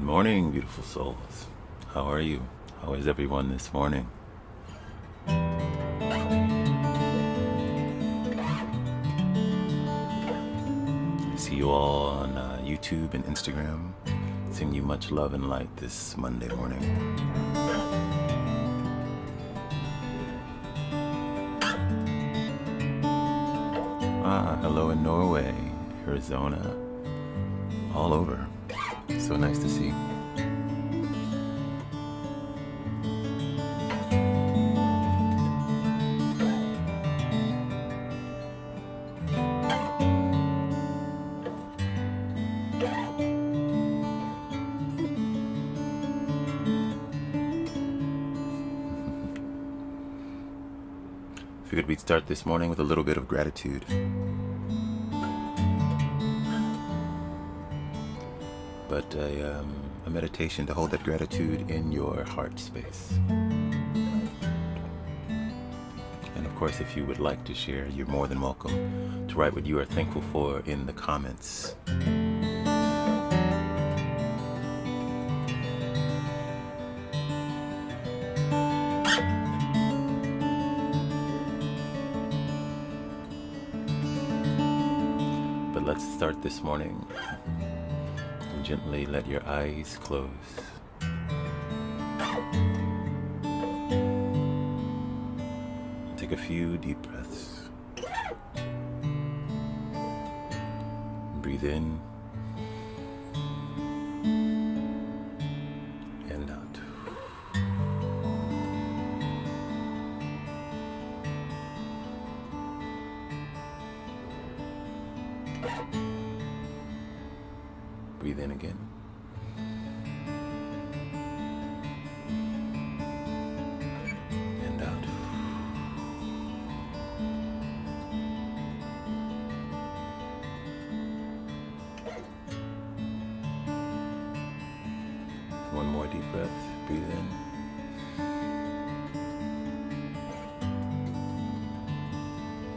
Morning, beautiful souls. How are you? How is everyone this morning? I see you all on YouTube and Instagram. Sending you much love and light this Monday morning. Hello in Norway, Arizona, all over. So nice to see. Figured we'd start this morning with a little bit of gratitude. But a meditation to hold that gratitude in your heart space. And of course, if you would like to share, you're more than welcome to write what you are thankful for in the comments. But let's start this morning. Gently let your eyes close. Take a few deep breaths. Breathe in and out. Breathe in again. And out. One more deep breath. Breathe in.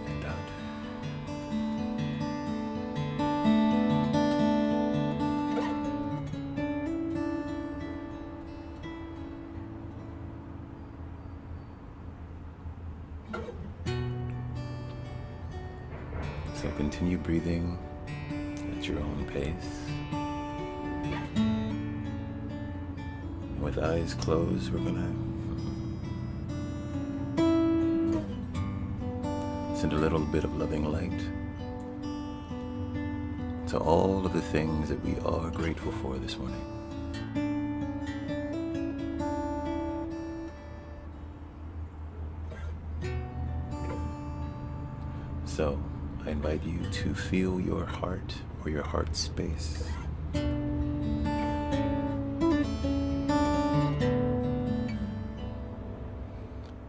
And out. So continue breathing at your own pace. And with eyes closed, we're gonna send a little bit of loving light to all of the things that we are grateful for this morning. So, I invite you to feel your heart or your heart space.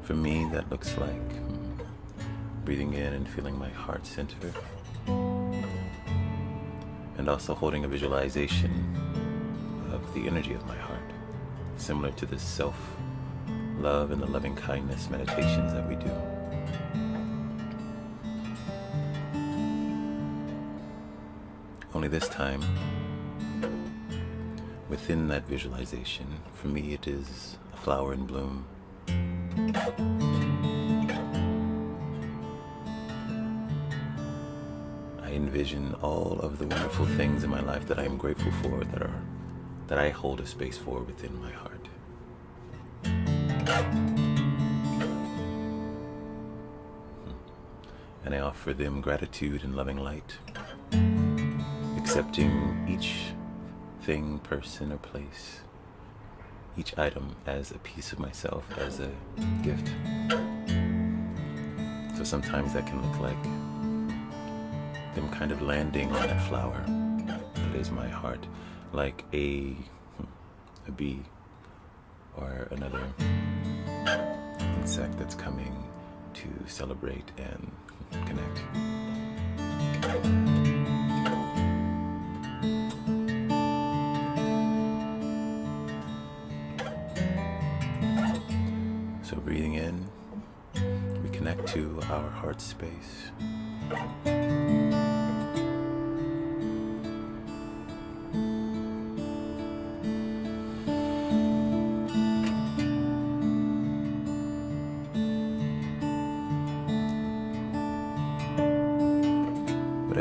For me, that looks like breathing in and feeling my heart center, and also holding a visualization of the energy of my heart, similar to the self-love and the loving kindness meditations that we do. Only this time, within that visualization, for me it is a flower in bloom. I envision all of the wonderful things in my life that I am grateful for, that I hold a space for within my heart. And I offer them gratitude and loving light, accepting each thing, person, or place, each item as a piece of myself, as a gift. So sometimes that can look like them kind of landing on that flower that is my heart, like a bee or another insect that's coming to celebrate and connect. So breathing in, we connect to our heart space.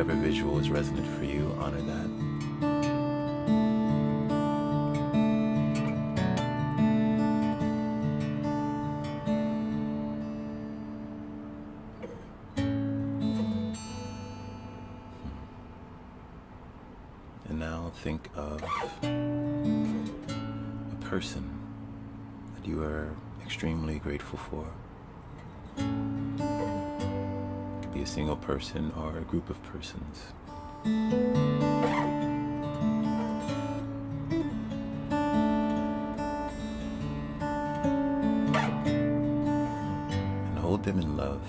whatever visual is resonant for you, honor that. And now think of a person that you are extremely grateful for. It could be a single person or a group of persons. And hold them in love.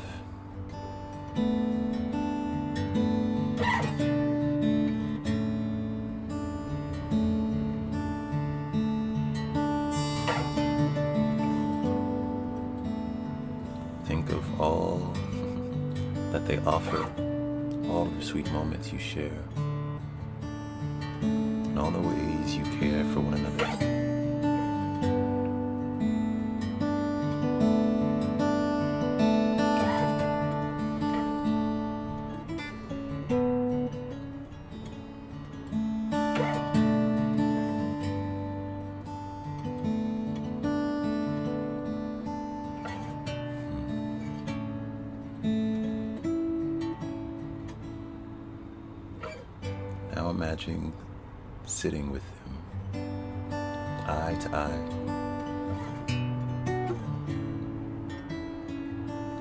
Think of all that they offer, all the sweet moments you share, and all the ways you care for one another. Now imagine sitting with them, eye to eye,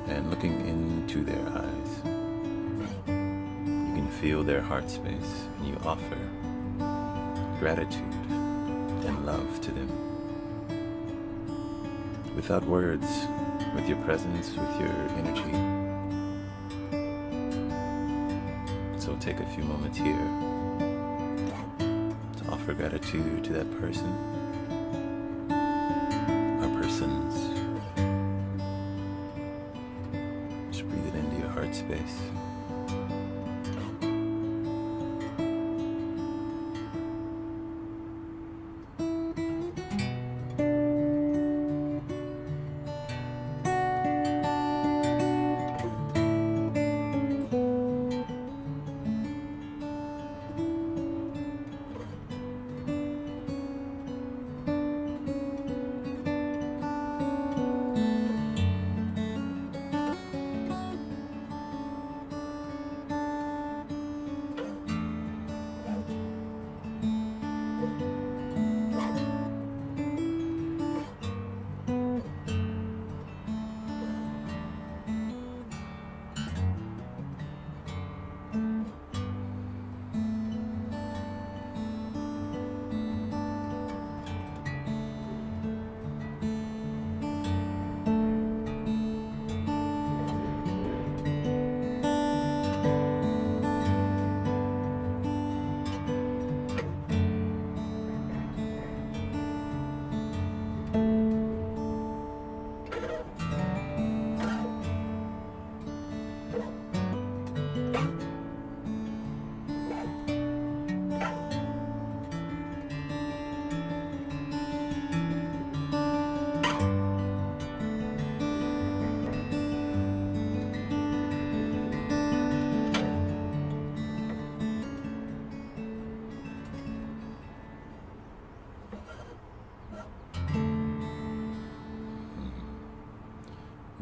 and looking into their eyes. You can feel their heart space, and you offer gratitude and love to them. Without words, with your presence, with your energy. So take a few moments here to offer gratitude to that person or persons. Just breathe it into your heart space.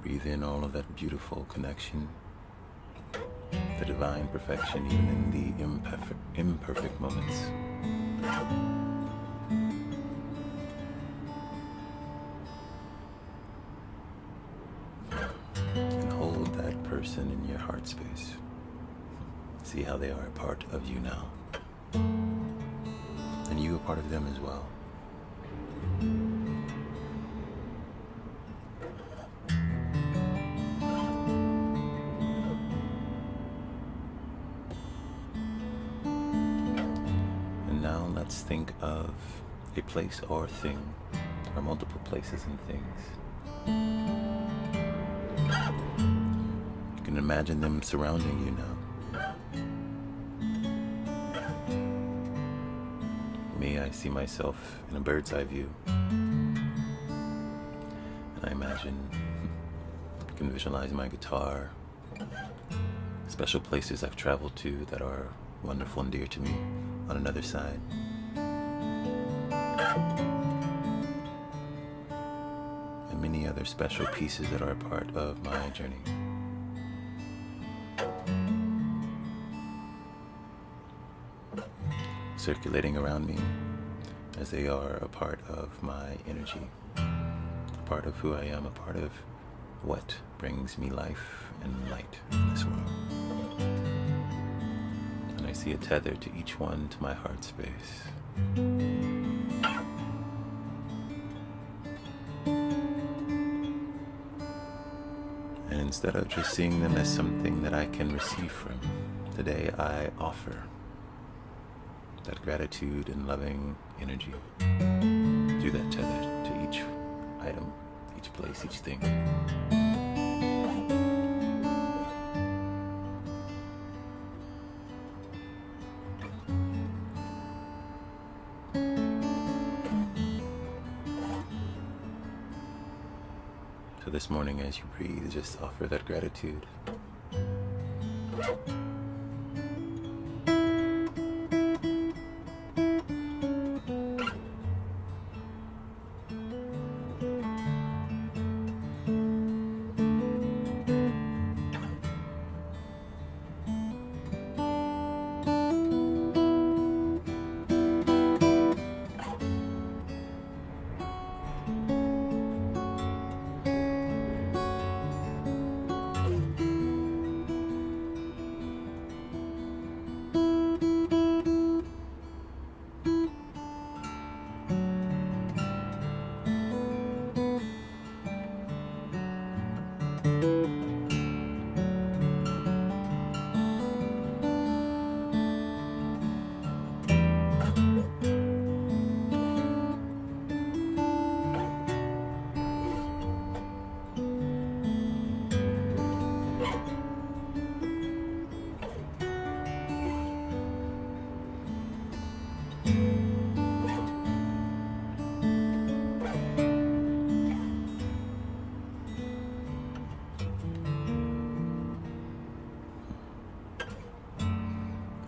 Breathe in all of that beautiful connection, the divine perfection, even in the imperfect moments. And hold that person in your heart space. See how they are a part of you now. And you a part of them as well. Now let's think of a place or thing, or multiple places and things. You can imagine them surrounding you now. Me, I see myself in a bird's eye view. And I imagine, I can visualize my guitar, special places I've traveled to that are wonderful and dear to me on another side. And many other special pieces that are a part of my journey. Circulating around me as they are a part of my energy, a part of who I am, a part of what brings me life and light in this world. And I see a tether to each one to my heart space. And instead of just seeing them as something that I can receive from, today I offer that gratitude and loving energy through that tether to each item, each place, each thing. So this morning as you breathe, just offer that gratitude.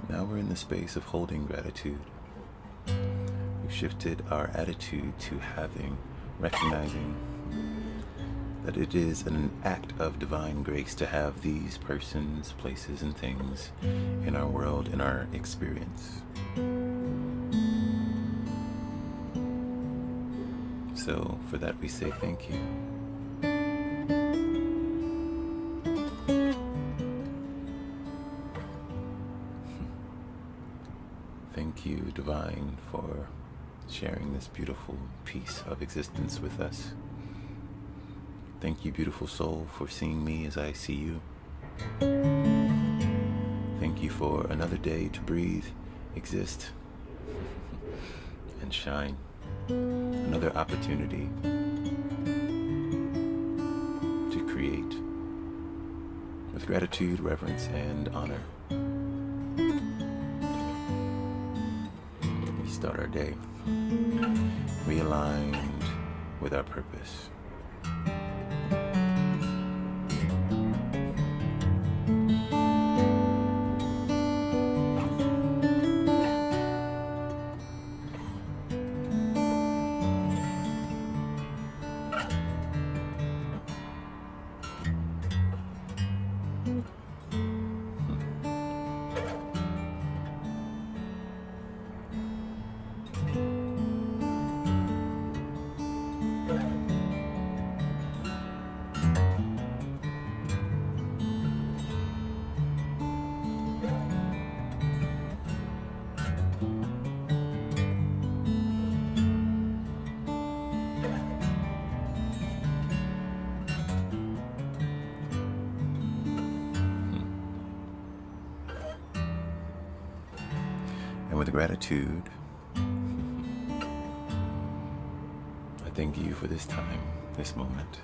Now we're in the space of holding gratitude. We've shifted our attitude to recognizing that it is an act of divine grace to have these persons, places, and things in our world, in our experience. So for that we say thank you. Thank you, Divine, for sharing this beautiful piece of existence with us. Thank you, beautiful soul, for seeing me as I see you. Thank you for another day to breathe, exist, and shine. Another opportunity to create with gratitude, reverence, and honor. We start our day realigned with our purpose. And with gratitude, I thank you for this time, this moment,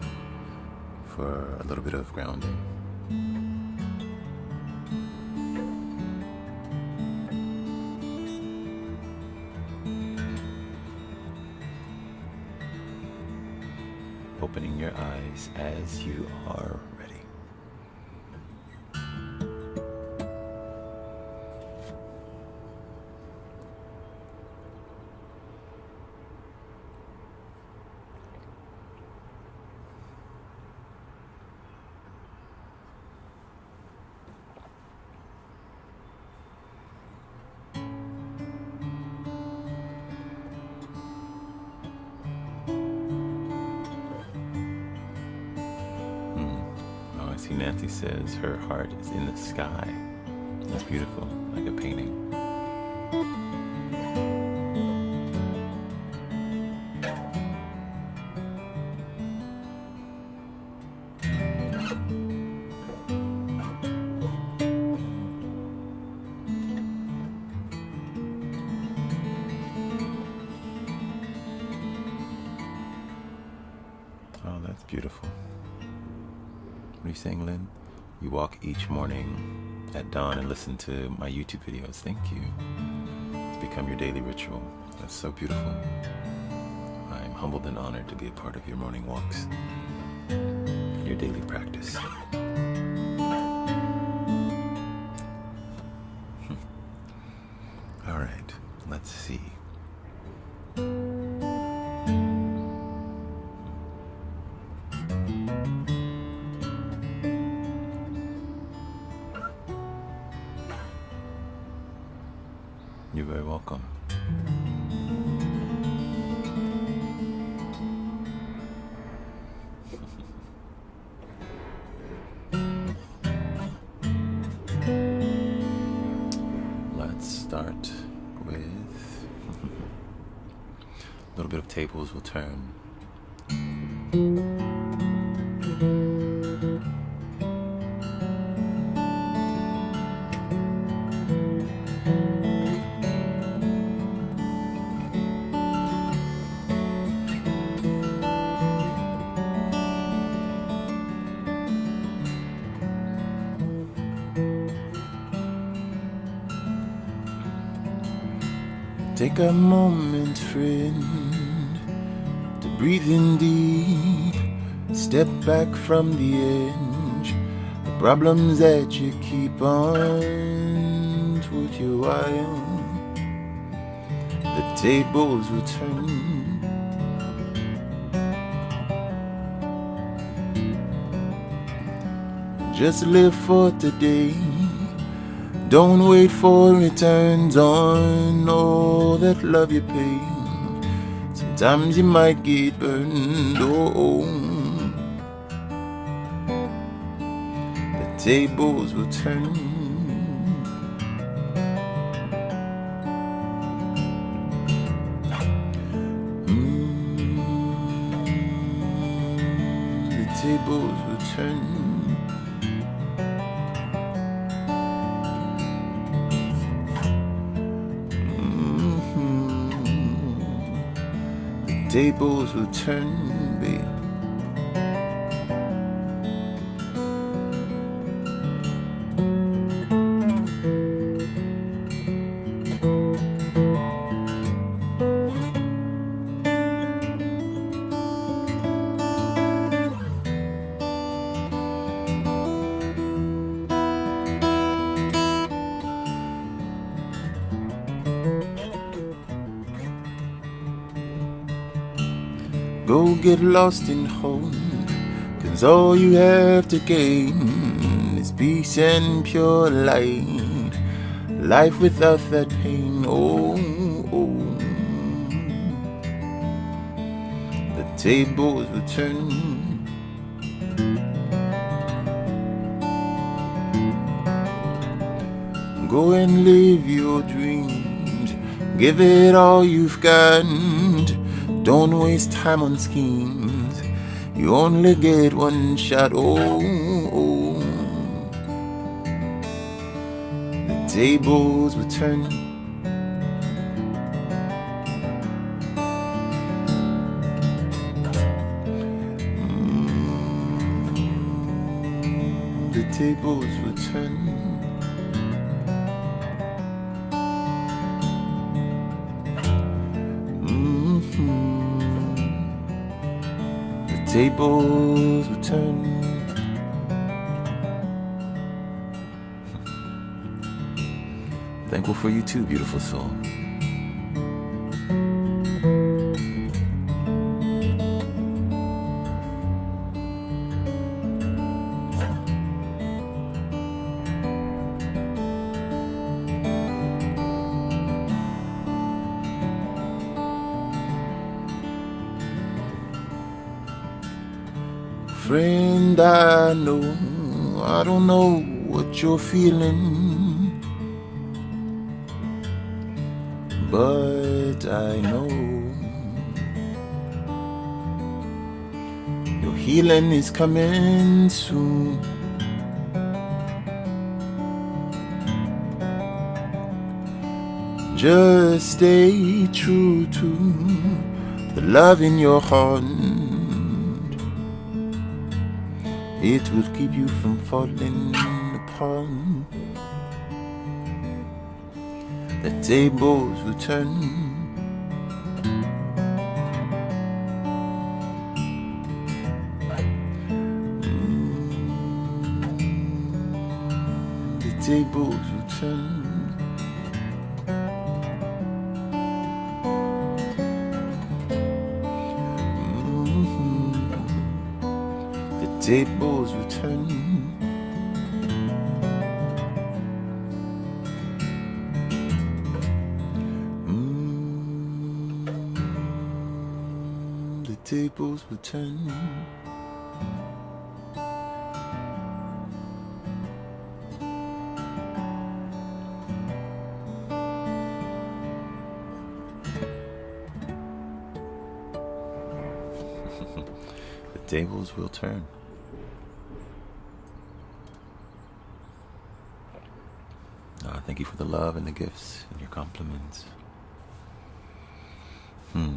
for a little bit of grounding. Opening your eyes as you are ready. see Nancy says her heart is in the sky. That's beautiful, like a painting. Oh, that's beautiful. What are you saying, Lynn? You walk each morning at dawn and listen to my YouTube videos. Thank you. It's become your daily ritual. That's so beautiful. I'm humbled and honored to be a part of your morning walks, your daily practice. All right, let's see. You're very welcome. Let's start with a little bit of tables will turn. Take a moment, friend, to breathe in deep. Step back from the edge. The problems that you keep on with your while. The tables will turn. Just live for today. Don't wait for returns on all that love you pay. Sometimes you might get burned. The tables will turn. The tables will turn. Tables will turn, babe. Go get lost in hope, 'cause all you have to gain is peace and pure light. Life without that pain, the tables will turn. Go and live your dreams, give it all you've got. Don't waste time on schemes, you only get one shot. The tables will turn. The tables will turn. Tables will turn. Thankful for you too, beautiful soul. Friend, I know I don't know what you're feeling, but I know your healing is coming soon. Just stay true to the love in your heart. It will keep you from falling apart. The tables will turn. The tables will turn. The tables will turn. The tables will turn. The tables will turn. Thank you for the love and the gifts and your compliments. So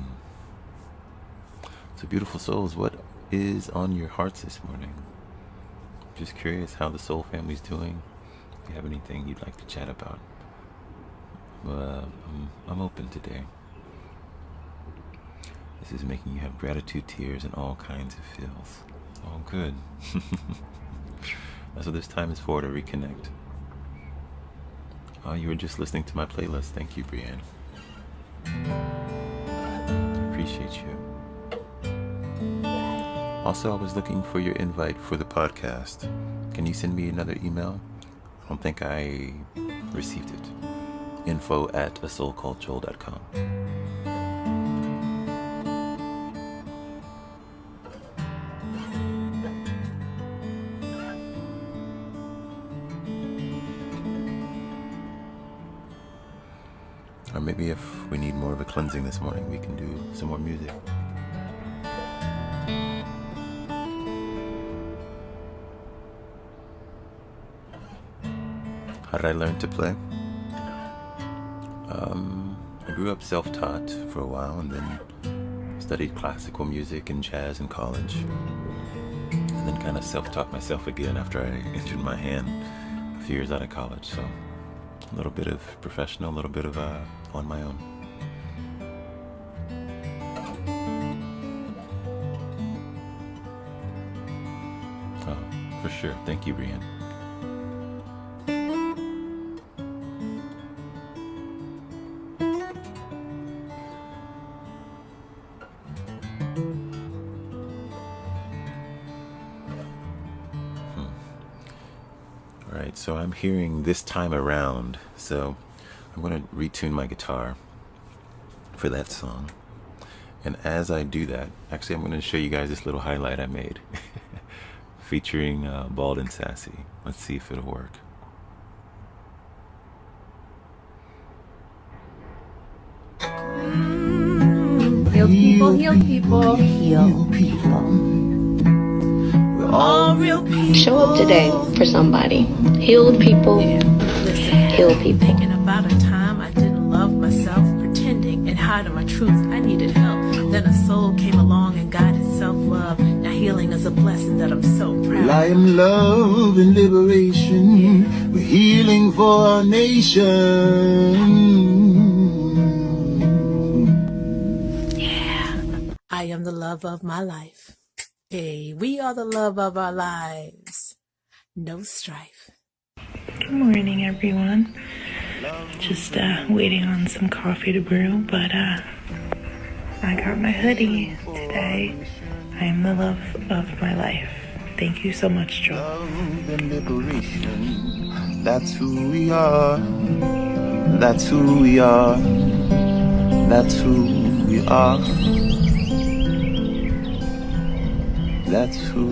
beautiful souls, what is on your hearts this morning? Just curious how the soul family's doing. If you have anything you'd like to chat about, I'm open today. This is making you have gratitude tears and all kinds of feels. All good. That's what this time is for, to reconnect. You were just listening to my playlist. Thank you, Brianne. Appreciate you. Also, I was looking for your invite for the podcast. Can you send me another email? I don't think I received it. info@asoulcalledjoel.com. Or maybe if we need more of a cleansing this morning, we can do some more music. How did I learn to play? I grew up self-taught for a while and then studied classical music and jazz in college. And then kind of self-taught myself again after I injured my hand a few years out of college. So a little bit of professional, a little bit of on my own. For sure. Thank you, Brianne. Alright, so I'm hearing This Time Around, so I'm going to retune my guitar for that song. And as I do that, actually I'm going to show you guys this little highlight I made featuring Bald and Sassy. Let's see if it'll work. Heal people, heal people, heal people. We're all real people. Show up today for somebody. Heal people, heal people. Thinking about a time I didn't love myself, pretending and hiding my truth. I needed help. Then a soul came along and guided self-love. Now healing is a blessing that I'm so proud of. Well, I am love and liberation. We're healing for our nation. I am the love of my life. Hey, we are the love of our lives. No strife. Good morning, everyone. Just waiting on some coffee to brew, but I got my hoodie today. I am the love of my life. Thank you so much, Joel. Love and liberation. That's who we are. That's who we are. That's who we are. That's who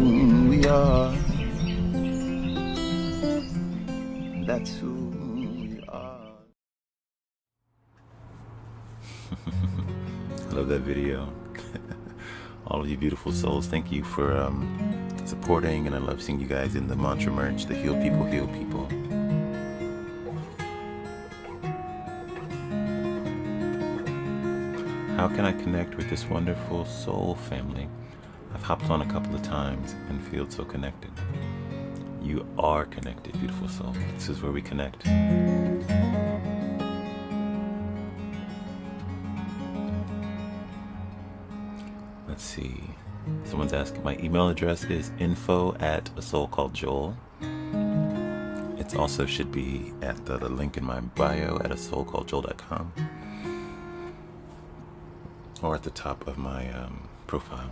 we are. That's who we are. I love that video. All of you beautiful souls, thank you for supporting, and I love seeing you guys in the mantra merch, the heal people, heal people. How can I connect with this wonderful soul family? I've hopped on a couple of times and feel so connected. You are connected, beautiful soul. This is where we connect. Let's see. Someone's asking, my email address is info@asoulcalledjoel. It also should be at the link in my bio at asoulcalledjoel.com, or at the top of my profile.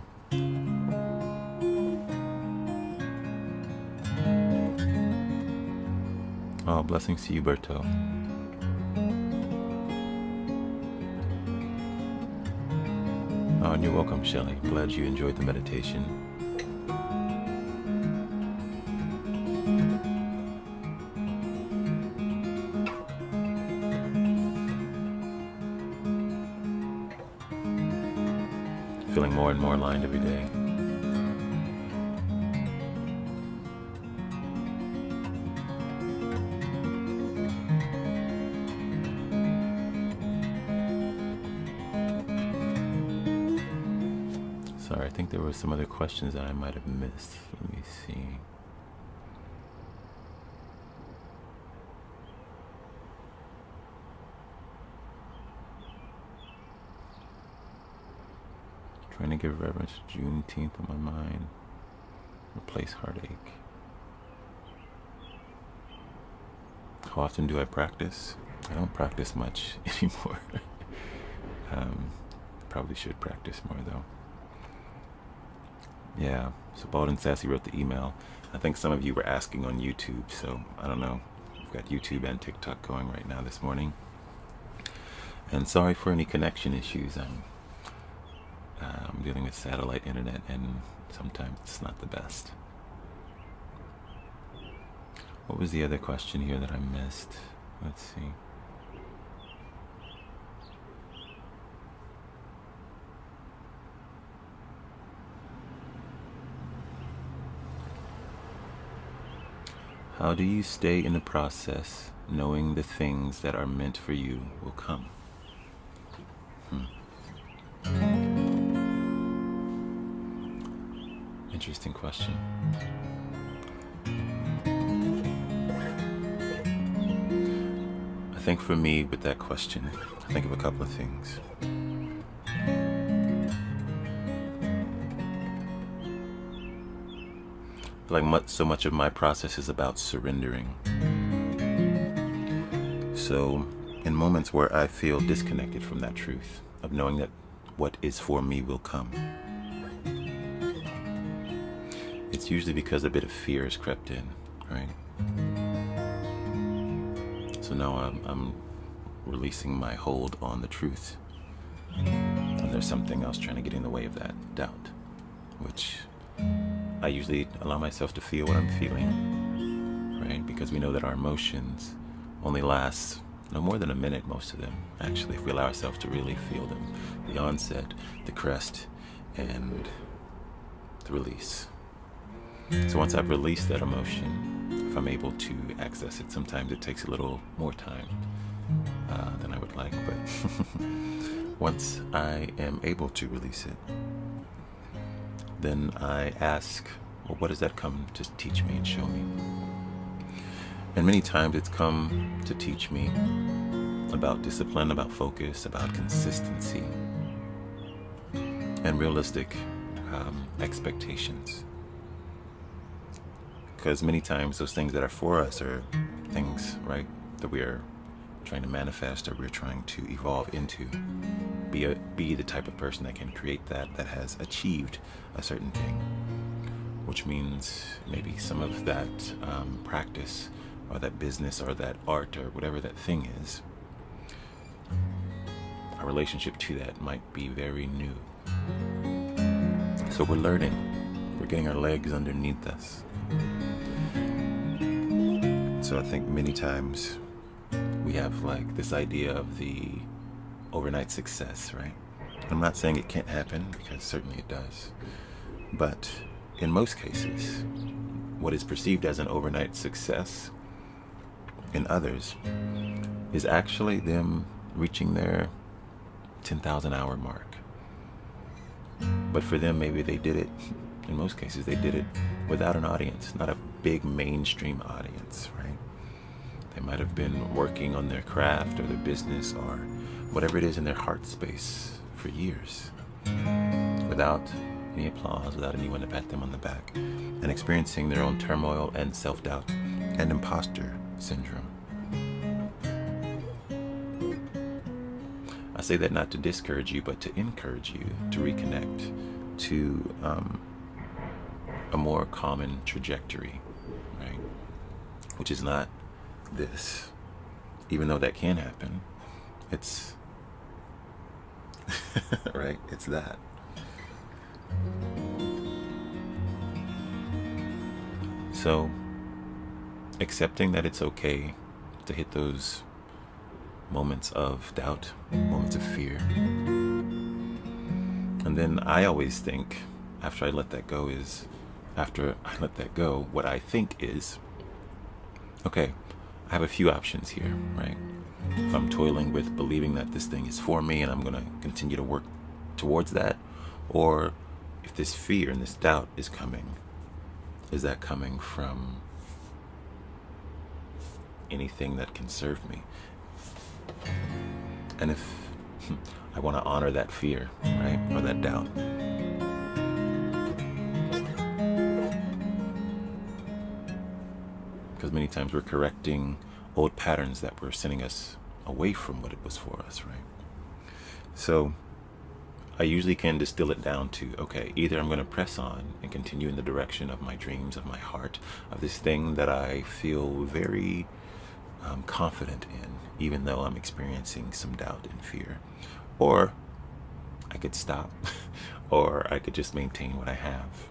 Oh, blessings to you, Berto. Oh, and you're welcome, Shelley. Glad you enjoyed the meditation. Feeling more and more aligned every day. Sorry, I think there were some other questions that I might have missed. Let me see. Trying to give reverence to Juneteenth on my mind. Replace heartache. How often do I practice? I don't practice much anymore. Probably should practice more though. Yeah, so Bald and Sassy wrote the email. I think some of you were asking on YouTube, so I don't know. We've got YouTube and TikTok going right now this morning. And sorry for any connection issues. I'm dealing with satellite internet, and sometimes it's not the best. What was the other question here that I missed? Let's see. How do you stay in the process, knowing the things that are meant for you will come? Interesting question. I think for me, with that question, I think of a couple of things. Like so much of my process is about surrendering. So in moments where I feel disconnected from that truth, of knowing that what is for me will come, it's usually because a bit of fear has crept in, right? So now I'm releasing my hold on the truth, and there's something else trying to get in the way of that doubt, which I usually allow myself to feel what I'm feeling, right? Because we know that our emotions only last no more than a minute, most of them, actually, if we allow ourselves to really feel them. The onset, the crest, and the release. So once I've released that emotion, if I'm able to access it, sometimes it takes a little more time than I would like, but once I am able to release it, then I ask, well, what does that come to teach me and show me? And many times it's come to teach me about discipline, about focus, about consistency, and realistic expectations. Because many times those things that are for us are things, right, that we are trying to manifest, or we're trying to evolve into. Be the type of person that can create that has achieved a certain thing, which means maybe some of that practice or that business or that art or whatever that thing is, our relationship to that might be very new. So we're learning, we're getting our legs underneath us. So I think many times we have like this idea of the overnight success, right? I'm not saying it can't happen, because certainly it does. But in most cases, what is perceived as an overnight success in others is actually them reaching their 10,000 hour mark. But for them, maybe they did it, in most cases, they did it without an audience, not a big mainstream audience, right? They might have been working on their craft or their business or whatever it is in their heart space for years, without any applause, without anyone to pat them on the back, and experiencing their own turmoil and self-doubt and imposter syndrome. I say that not to discourage you, but to encourage you to reconnect to a more common trajectory, right? Which is not this. Even though that can happen, it's right? It's that. So, accepting that it's okay to hit those moments of doubt, moments of fear. And then I always think, after I let that go, what I think is, okay, I have a few options here, right? If I'm toiling with believing that this thing is for me and I'm going to continue to work towards that, or if this fear and this doubt is coming, is that coming from anything that can serve me? And if I want to honor that fear, right, or that doubt, because many times we're correcting old patterns that were sending us away from what it was for us, right? So I usually can distill it down to, okay, either I'm going to press on and continue in the direction of my dreams, of my heart, of this thing that I feel very confident in, even though I'm experiencing some doubt and fear. Or I could stop, or I could just maintain what I have.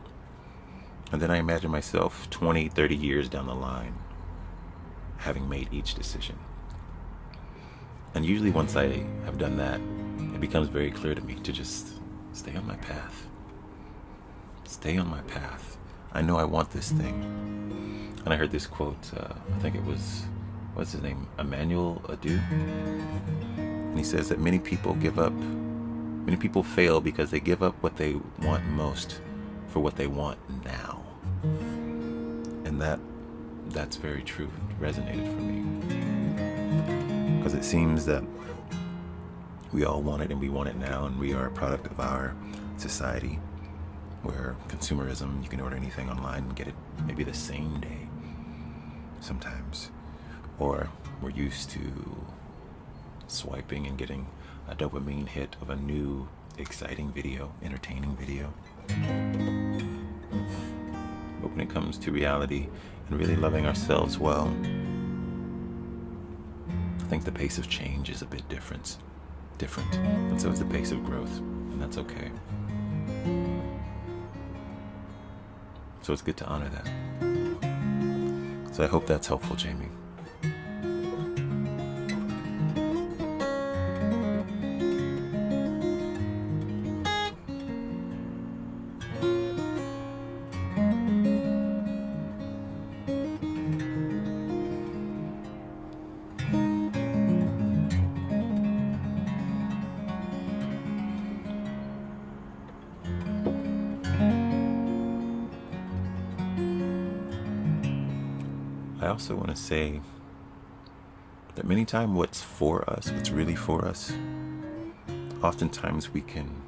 And then I imagine myself 20, 30 years down the line, having made each decision. And usually once I have done that, it becomes very clear to me to just stay on my path. Stay on my path. I know I want this thing. And I heard this quote, I think it was, what's his name? Emmanuel Adu. And he says that many people fail because they give up what they want most for what they want now. And that's very true. It resonated for me. Because it seems that we all want it, and we want it now, and we are a product of our society where consumerism, you can order anything online and get it maybe the same day sometimes. Or we're used to swiping and getting a dopamine hit of a new, exciting video, entertaining video. But when it comes to reality and really loving ourselves well, I think the pace of change is a bit different, and so is the pace of growth, and that's okay. So it's good to honor that. So I hope that's helpful, Jamie. I also want to say that many times what's for us, what's really for us, oftentimes we can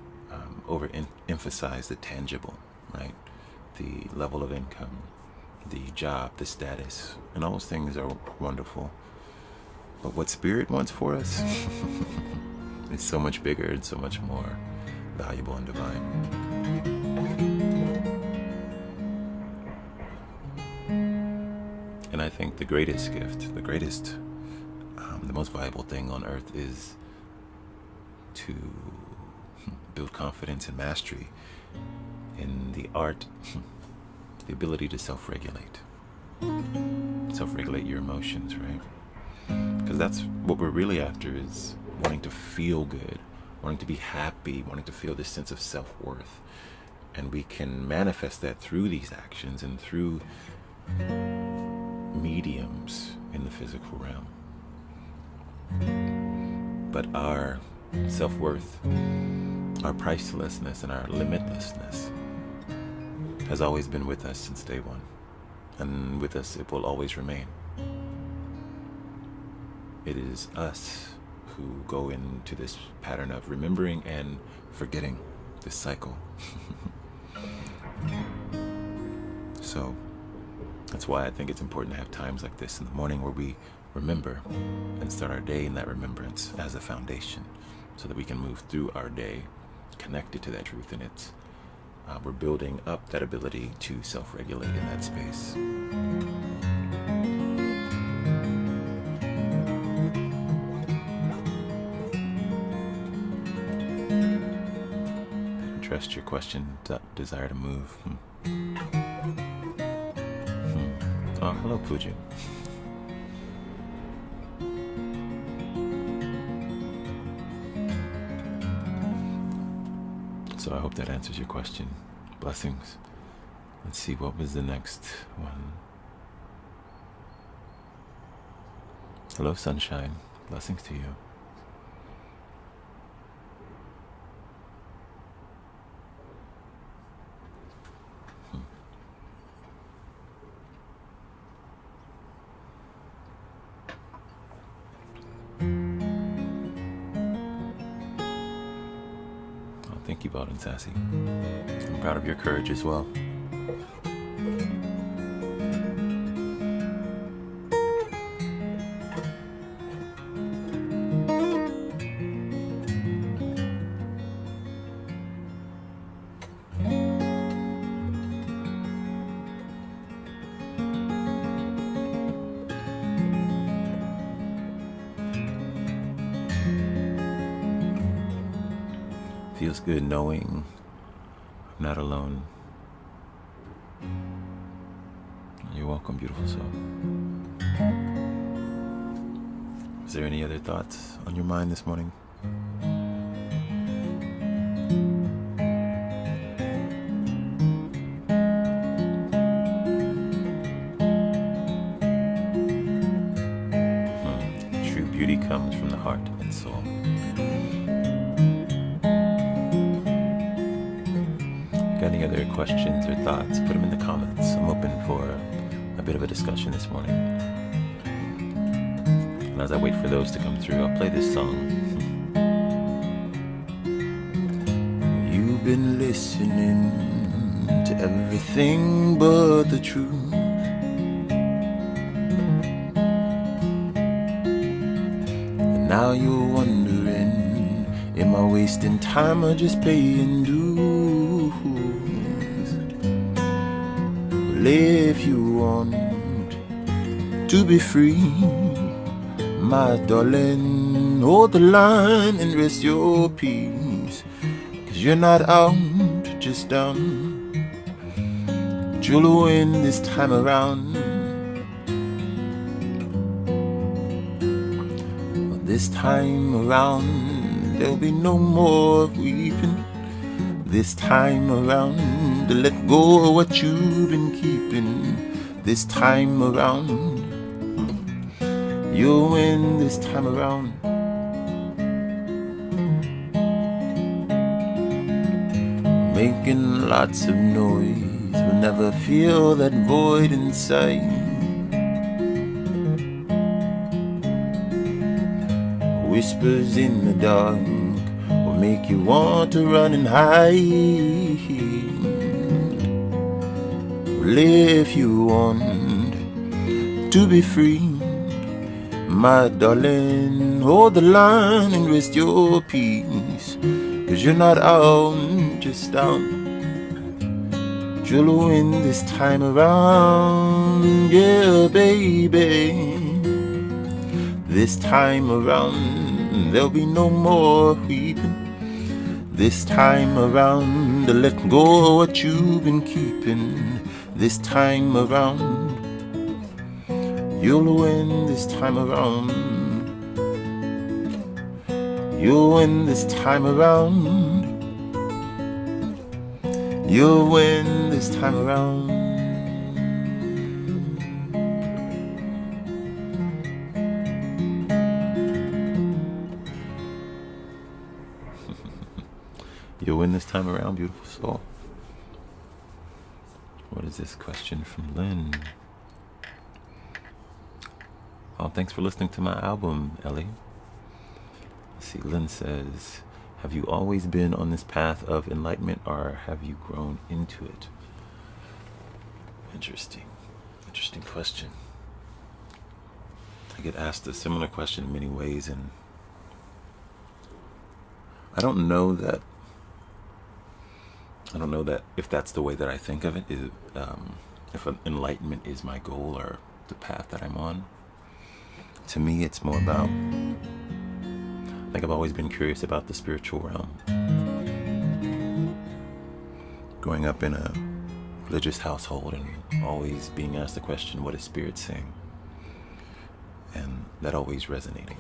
overemphasize the tangible, right? The level of income, the job, the status, and all those things are wonderful. But what Spirit wants for us is so much bigger and so much more valuable and divine. And I think the greatest gift, the most valuable thing on earth is to build confidence and mastery in the art, the ability to self-regulate. self-regulate your emotions, right? Because that's what we're really after, is wanting to feel good, wanting to be happy, wanting to feel this sense of self-worth. And we can manifest that through these actions and through mediums in the physical realm. But our self-worth, our pricelessness, and our limitlessness has always been with us since day one. And with us, it will always remain. It is us who go into this pattern of remembering and forgetting, this cycle. So that's why I think it's important to have times like this in the morning where we remember and start our day in that remembrance as a foundation, so that we can move through our day connected to that truth. And it's we're building up that ability to self-regulate in that space. Addressed your question, desire to move. Oh, hello, Fuji. So I hope that answers your question. Blessings. Let's see, what was the next one? Hello, sunshine. Blessings to you. Thank you, Bald and Sassy. I'm proud of your courage as well. Feels good knowing I'm not alone. You're welcome, beautiful soul. Is there any other thoughts on your mind this morning? True beauty comes from the heart and soul. Any other questions or thoughts, put them in the comments. I'm open for a bit of a discussion this morning. And as I wait for those to come through, I'll play this song. You've been listening to everything but the truth. And now you're wondering, am I wasting time or just paying dues? If you want to be free, my darling, hold the line and rest your peace. 'Cause you're not out just down, but you'll win this time around. Well, this time around, there'll be no more weeping. This time around, to let go of what you've been keeping. This time around, you'll win this time around. Making lots of noise will never feel that void inside. Whispers in the dark will make you want to run and hide. Well, if you want to be free, my darling, hold the line and rest your peace. 'Cause you're not out just down, but you'll win this time around. Yeah, baby. This time around, there'll be no more weeping. This time around, to let go of what you've been keeping. This time around, You'll win this time around. You'll win this time around. You'll win this time around. You'll win this time around, beautiful soul. What is this question from Lynn? Oh, thanks for listening to my album, Ellie. Let's see, Lynn says, have you always been on this path of enlightenment, or have you grown into it? Interesting question. I get asked a similar question in many ways, and I don't know that if that's the way that I think of it, if enlightenment is my goal or the path that I'm on. To me, it's more about, I think I've always been curious about the spiritual realm. Growing up in a religious household and always being asked the question, what is spirit saying? And that always resonating.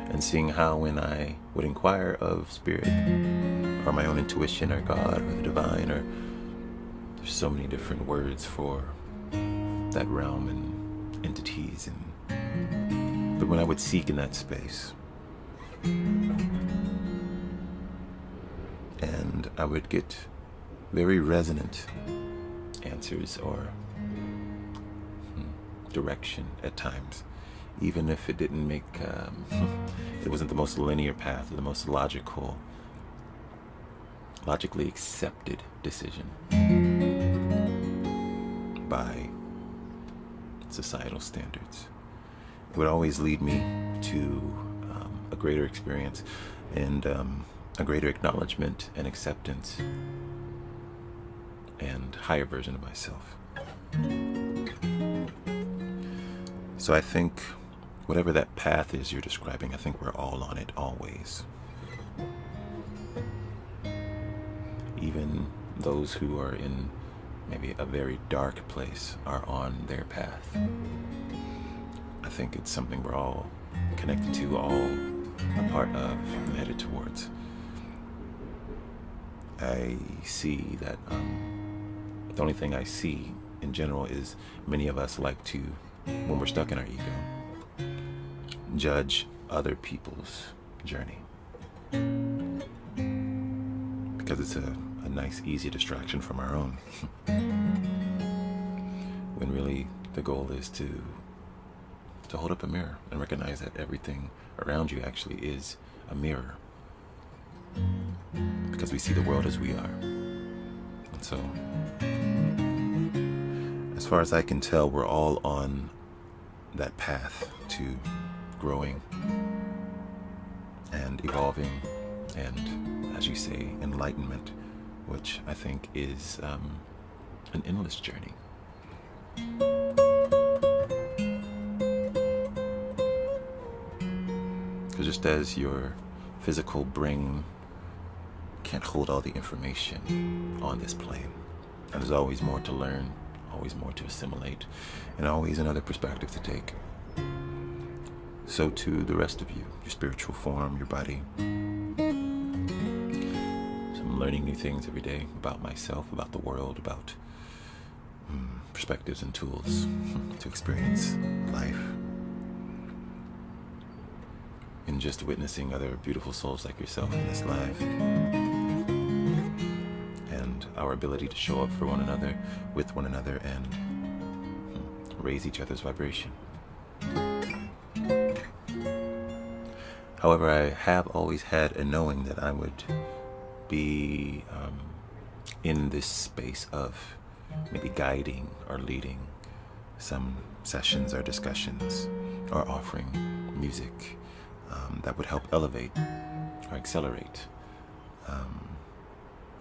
And seeing how when I would inquire of spirit or my own intuition or God or the divine, or there's so many different words for that realm and entities, but when I would seek in that space and I would get very resonant answers or direction at times, even if it didn't make it wasn't the most linear path or the most logically accepted decision by societal standards. It would always lead me to a greater experience and a greater acknowledgement and acceptance and higher version of myself. So I think whatever that path is you're describing, I think we're all on it always. Even those who are in maybe a very dark place are on their path. I think it's something we're all connected to, all a part of, and headed towards. I see that the only thing I see in general is many of us like to, when we're stuck in our ego, judge other people's journey. Because it's a nice, easy distraction from our own. When really the goal is to hold up a mirror and recognize that everything around you actually is a mirror. Because we see the world as we are. And so, as far as I can tell, we're all on that path to growing and evolving and, as you say, enlightenment, which I think is an endless journey. Because just as your physical brain can't hold all the information on this plane, and there's always more to learn, always more to assimilate, and always another perspective to take, so too the rest of you, your spiritual form, your body. So I'm learning new things every day about myself, about the world, about perspectives and tools to experience life. And just witnessing other beautiful souls like yourself in this life. And our ability to show up for one another, with one another, and raise each other's vibration. However, I have always had a knowing that I would be in this space of maybe guiding or leading some sessions or discussions, or offering music that would help elevate or accelerate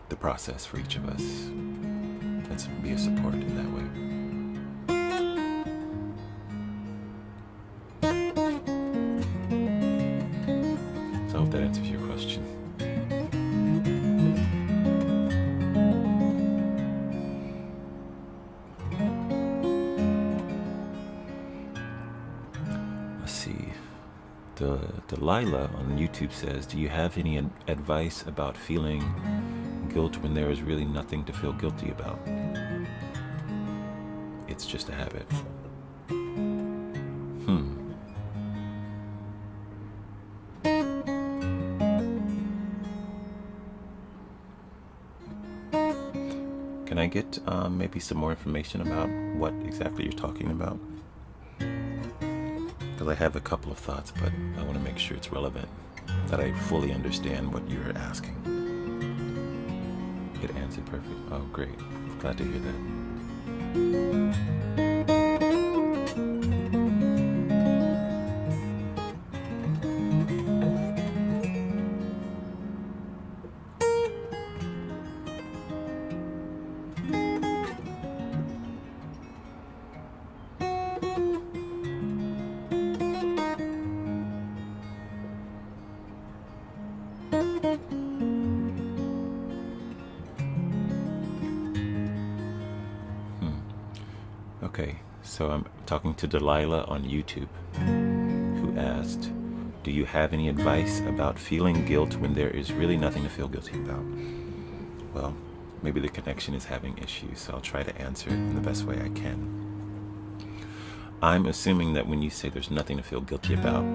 the process for each of us. Let's be a support in that way. So I hope that answers your question. Delilah on YouTube says, do you have any advice about feeling guilt when there is really nothing to feel guilty about? It's just a habit. Can I get maybe some more information about what exactly you're talking about? Because I have a couple of thoughts, but I want to make sure it's relevant, that I fully understand what you're asking. It answered perfect. Oh, great. Glad to hear that. Okay, so I'm talking to Delilah on YouTube, who asked, do you have any advice about feeling guilt when there is really nothing to feel guilty about? Well, maybe the connection is having issues, so I'll try to answer it in the best way I can. I'm assuming that when you say there's nothing to feel guilty about,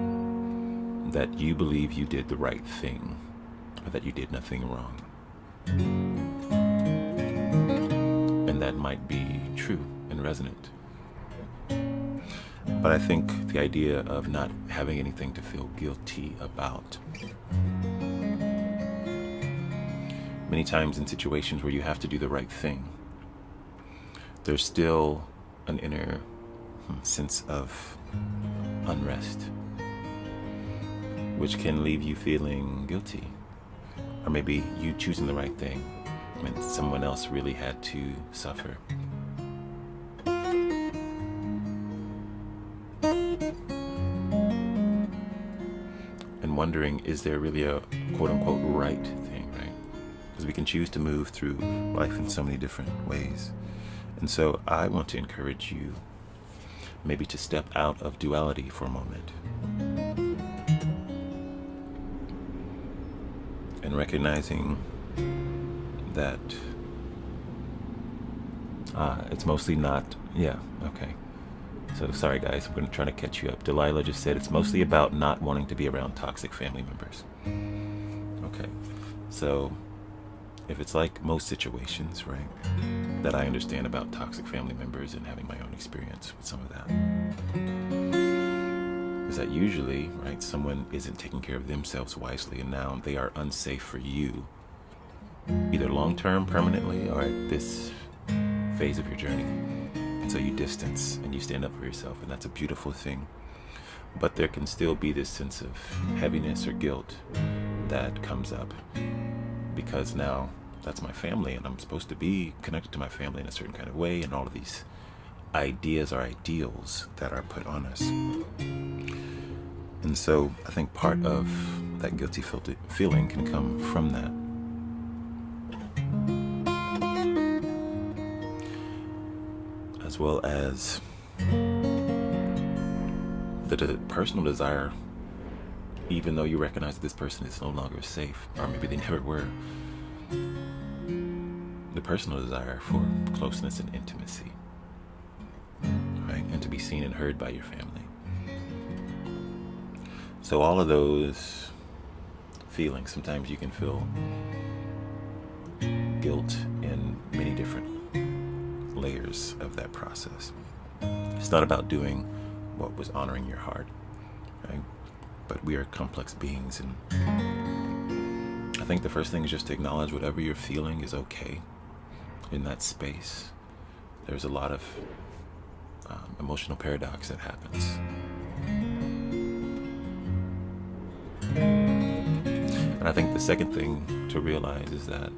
that you believe you did the right thing, or that you did nothing wrong. And that might be true and resonant. But I think the idea of not having anything to feel guilty about, many times in situations where you have to do the right thing, there's still an inner sense of unrest, which can leave you feeling guilty. Or maybe you choosing the right thing when someone else really had to suffer. And wondering, is there really a quote-unquote right thing, right? Because we can choose to move through life in so many different ways. And so I want to encourage you maybe to step out of duality for a moment and recognizing that it's mostly not, okay. So sorry guys, I'm going to try to catch you up. Delilah just said it's mostly about not wanting to be around toxic family members. Okay, so if it's like most situations, right, that I understand about toxic family members and having my own experience with some of that, is that usually, right, someone isn't taking care of themselves wisely and now they are unsafe for you, either long-term, permanently, or at this phase of your journey. And so you distance and you stand up for yourself, and that's a beautiful thing. But there can still be this sense of heaviness or guilt that comes up because now that's my family and I'm supposed to be connected to my family in a certain kind of way, and all of these ideas or ideals that are put on us. And so I think part of that guilty feeling can come from that. As well as the personal desire, even though you recognize that this person is no longer safe, or maybe they never were, the personal desire for closeness and intimacy, right? And to be seen and heard by your family. So all of those feelings, sometimes you can feel guilt in many different layers of that process. It's not about doing what was honoring your heart, right? But we are complex beings, and I think the first thing is just to acknowledge whatever you're feeling is okay in that space. There's a lot of emotional paradox that happens. And I think the second thing to realize is that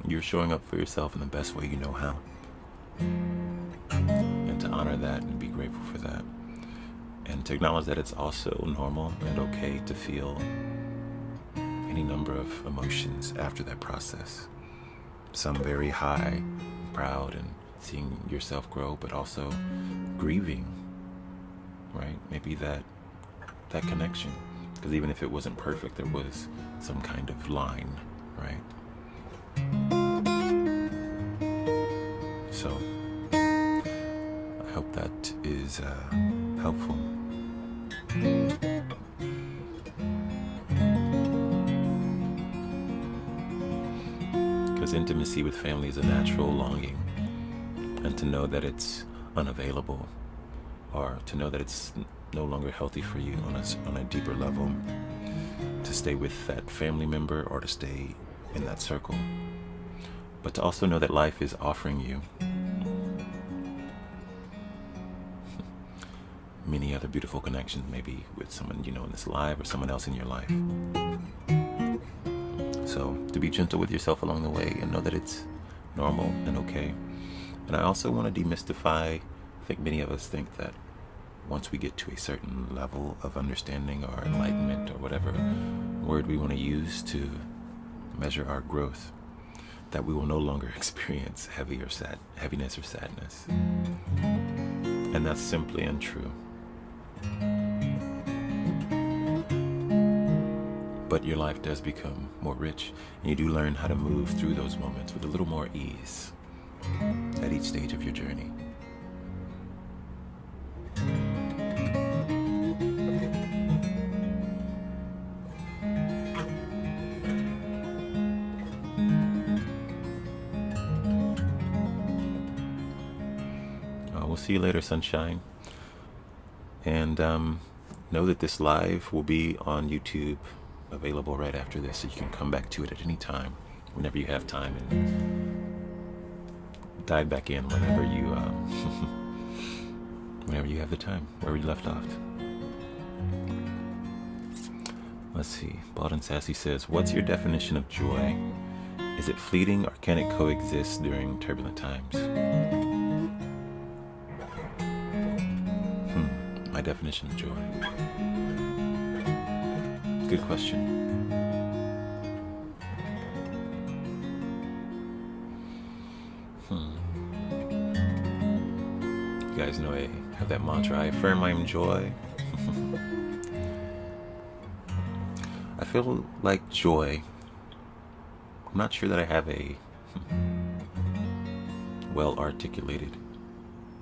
you're showing up for yourself in the best way you know how. And to honor that and be grateful for that. And to acknowledge that it's also normal and okay to feel any number of emotions after that process. Some very high, proud, and seeing yourself grow, but also grieving, right? Maybe that that connection. Because even if it wasn't perfect, there was some kind of line, right? So I hope that is helpful. Because intimacy with family is a natural longing, and to know that it's unavailable, or to know that it's no longer healthy for you on a deeper level, to stay with that family member or to stay in that circle, but to also know that life is offering you many other beautiful connections, maybe with someone you know in this life or someone else in your life. So to be gentle with yourself along the way and know that it's normal and okay. And I also want to demystify, I think many of us think that once we get to a certain level of understanding or enlightenment or whatever word we want to use to measure our growth, that we will no longer experience heaviness or sadness. And that's simply untrue. But your life does become more rich, and you do learn how to move through those moments with a little more ease at each stage of your journey. We'll see you later, sunshine. And know that this live will be on YouTube, available right after this, so you can come back to it at any time, whenever you have time, and dive back in whenever you whenever you have the time, where we left off. Let's see. Bald and Sassy says, what's your definition of joy? Is it fleeting, or can it coexist during turbulent times? My definition of joy. Good question. You guys know I have that mantra, I affirm I am joy. I feel like joy, I'm not sure that I have a well-articulated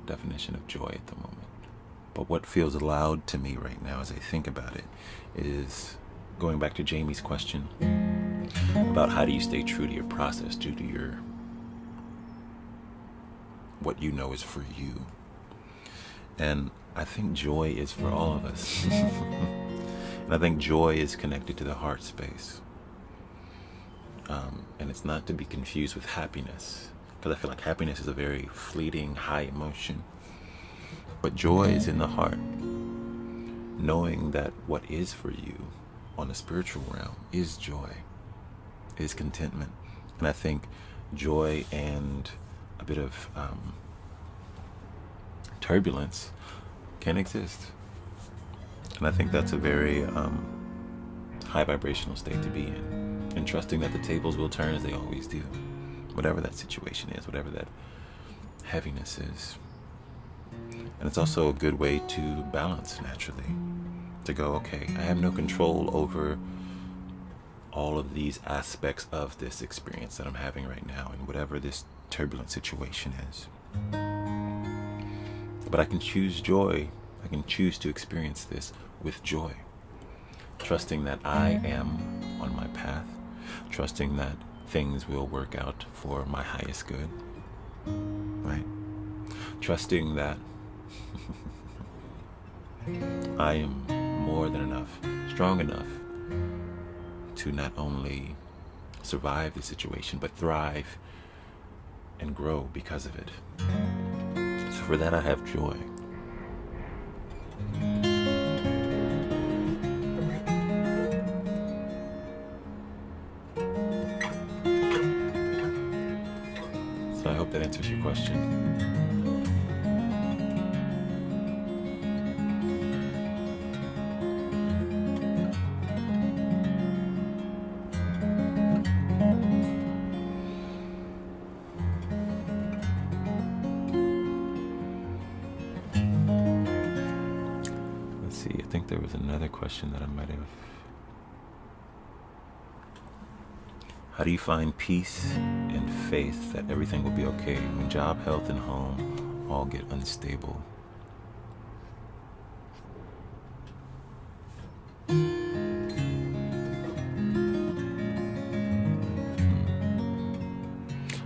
definition of joy at the moment. But what feels loud to me right now as I think about it is going back to Jamie's question about how do you stay true to your process, true to your what you know is for you. And I think joy is for all of us. And I think joy is connected to the heart space. And it's not to be confused with happiness, because I feel like happiness is a very fleeting, high emotion. But joy is in the heart, knowing that what is for you on a spiritual realm is joy, is contentment. And I think joy and a bit of turbulence can exist. And I think that's a very high vibrational state to be in, and trusting that the tables will turn as they always do, whatever that situation is, whatever that heaviness is. And it's also a good way to balance naturally, to go, okay, I have no control over all of these aspects of this experience that I'm having right now, and whatever this turbulent situation is. But I can choose joy. I can choose to experience this with joy, trusting that I am on my path, trusting that things will work out for my highest good, right? Trusting that I am more than enough, strong enough to not only survive the situation, but thrive and grow because of it. So for that, I have joy. So I hope that answers your question. there was another question that I might have. How do you find peace and faith that everything will be okay when job, health, and home all get unstable?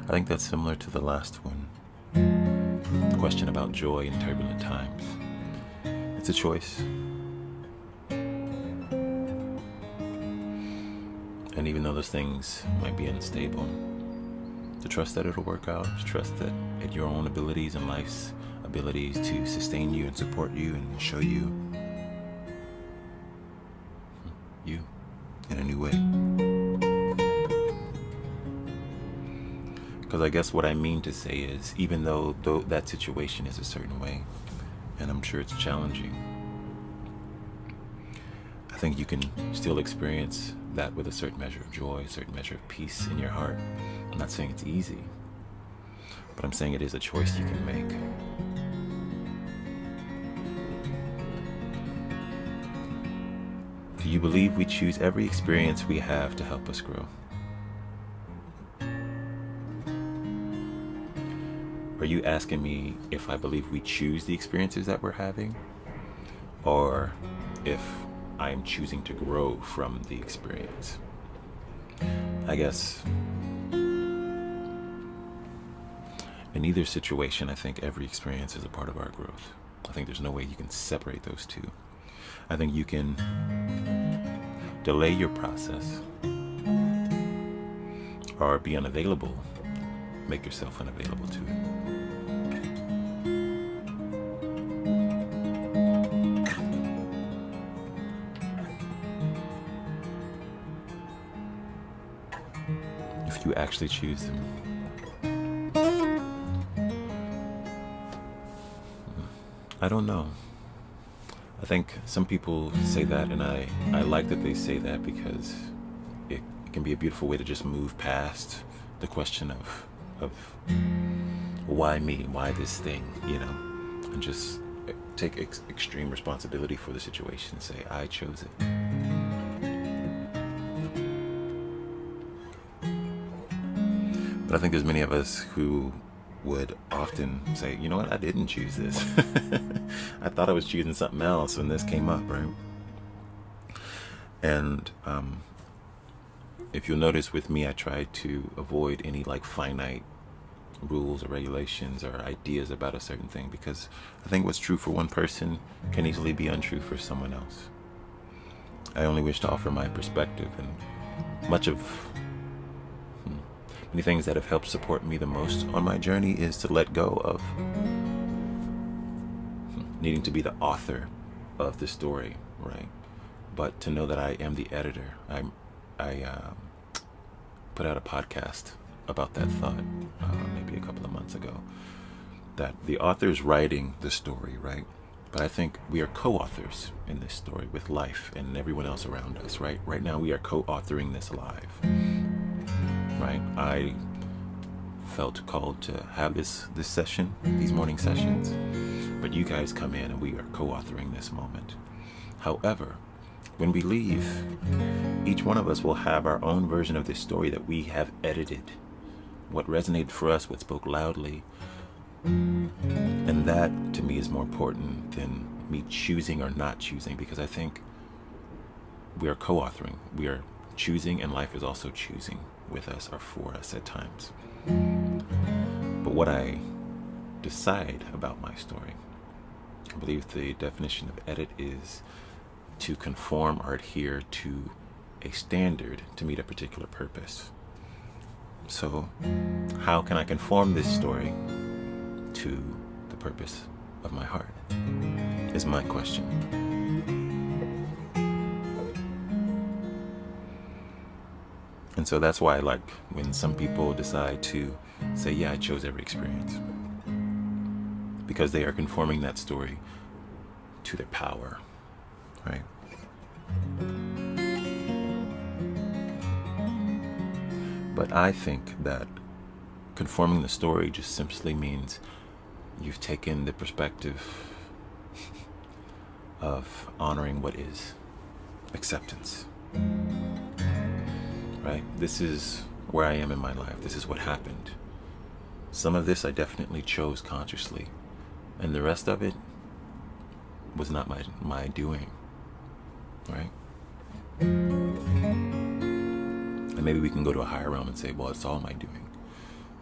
I think that's similar to the last one. The question about joy in turbulent times. It's a choice. And even though those things might be unstable, to trust that it'll work out, to trust that at your own abilities and life's abilities to sustain you and support you and show you in a new way. Because I guess what I mean to say is, even though that situation is a certain way, and I'm sure it's challenging, I think you can still experience that with a certain measure of joy, a certain measure of peace in your heart. I'm not saying it's easy, but I'm saying it is a choice you can make. Do you believe we choose every experience we have to help us grow? Are you asking me if I believe we choose the experiences that we're having, or if I am choosing to grow from the experience? I guess in either situation, I think every experience is a part of our growth. I think there's no way you can separate those two. I think you can delay your process or be unavailable, make yourself unavailable to it. If you actually choose them. I don't know. I think some people say that, and I like that they say that, because it can be a beautiful way to just move past the question of why me, why this thing, and just take extreme responsibility for the situation and say, I chose it. But I think there's many of us who would often say, you know what, I didn't choose this. I thought I was choosing something else when this came up, right? And if you'll notice with me, I try to avoid any finite rules or regulations or ideas about a certain thing, because I think what's true for one person can easily be untrue for someone else. I only wish to offer my perspective, and many things that have helped support me the most on my journey is to let go of needing to be the author of the story, right? But to know that I am the editor. I put out a podcast about that thought maybe a couple of months ago, that the author is writing the story, right? But I think we are co-authors in this story with life and everyone else around us, right? Right now we are co-authoring this live. Right, I felt called to have this session, these morning sessions, but you guys come in and we are co-authoring this moment. However, when we leave, each one of us will have our own version of this story that we have edited, what resonated for us, what spoke loudly, and that to me is more important than me choosing or not choosing, because I think we are co-authoring, we are choosing, and life is also choosing with us or for us at times. But what I decide about my story, I believe the definition of edit is to conform or adhere to a standard to meet a particular purpose. So how can I conform this story to the purpose of my heart is my question. And so that's why I like when some people decide to say, yeah, I chose every experience. Because they are conforming that story to their power, right? But I think that conforming the story just simply means you've taken the perspective of honoring what is, acceptance. Right? This is where I am in my life. This is what happened. Some of this I definitely chose consciously, and the rest of it was not my doing. Right? And maybe we can go to a higher realm and say, well, it's all my doing.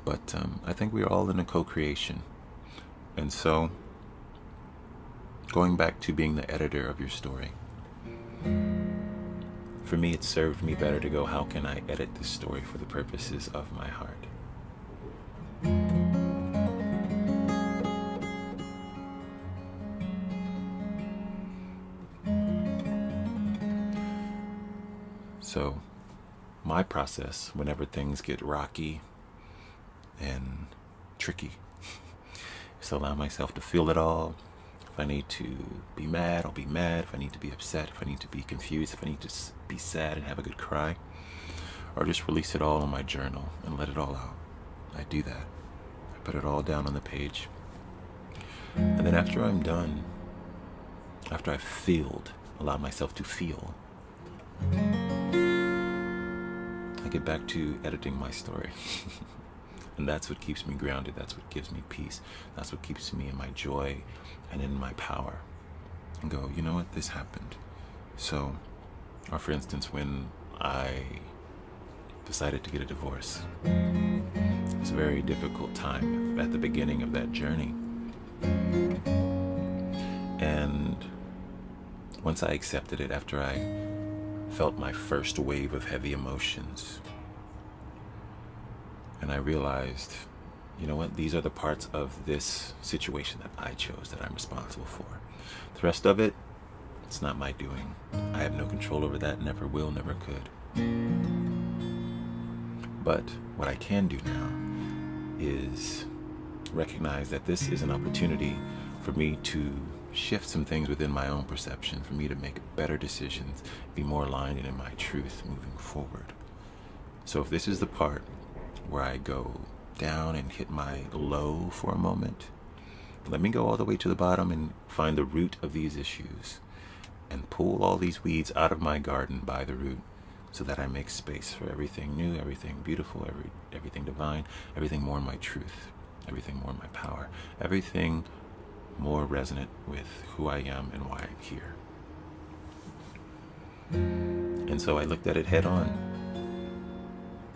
But I think we are all in a co-creation. And so, going back to being the editor of your story, for me, it served me better to go, how can I edit this story for the purposes of my heart? So, my process, whenever things get rocky and tricky, is to allow myself to feel it all. If I need to be mad, I'll be mad. If I need to be upset, if I need to be confused, if I need to be sad and have a good cry, or just release it all in my journal and let it all out. I do that. I put it all down on the page. And then after I'm done, after I've allowed myself to feel, I get back to editing my story. And that's what keeps me grounded. That's what gives me peace. That's what keeps me in my joy and in my power. And go, you know what? This happened. So, or for instance, when I decided to get a divorce, it was a very difficult time at the beginning of that journey. And once I accepted it, after I felt my first wave of heavy emotions, and I realized, you know what, these are the parts of this situation that I chose, that I'm responsible for. The rest of it, it's not my doing. I have no control over that, never will, never could. But what I can do now is recognize that this is an opportunity for me to shift some things within my own perception, for me to make better decisions, be more aligned in my truth moving forward. So if this is the part where I go down and hit my low for a moment, let me go all the way to the bottom and find the root of these issues and pull all these weeds out of my garden by the root, so that I make space for everything new, everything beautiful, everything divine, everything more in my truth, everything more in my power, everything more resonant with who I am and why I'm here. And so I looked at it head on.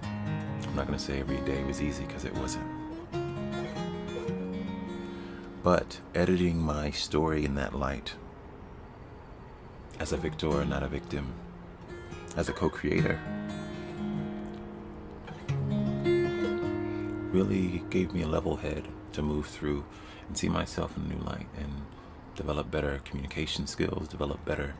I'm not going to say every day was easy, because it wasn't. But editing my story in that light, as a victor, not a victim, as a co-creator, really gave me a level head to move through and see myself in a new light and develop better communication skills, develop better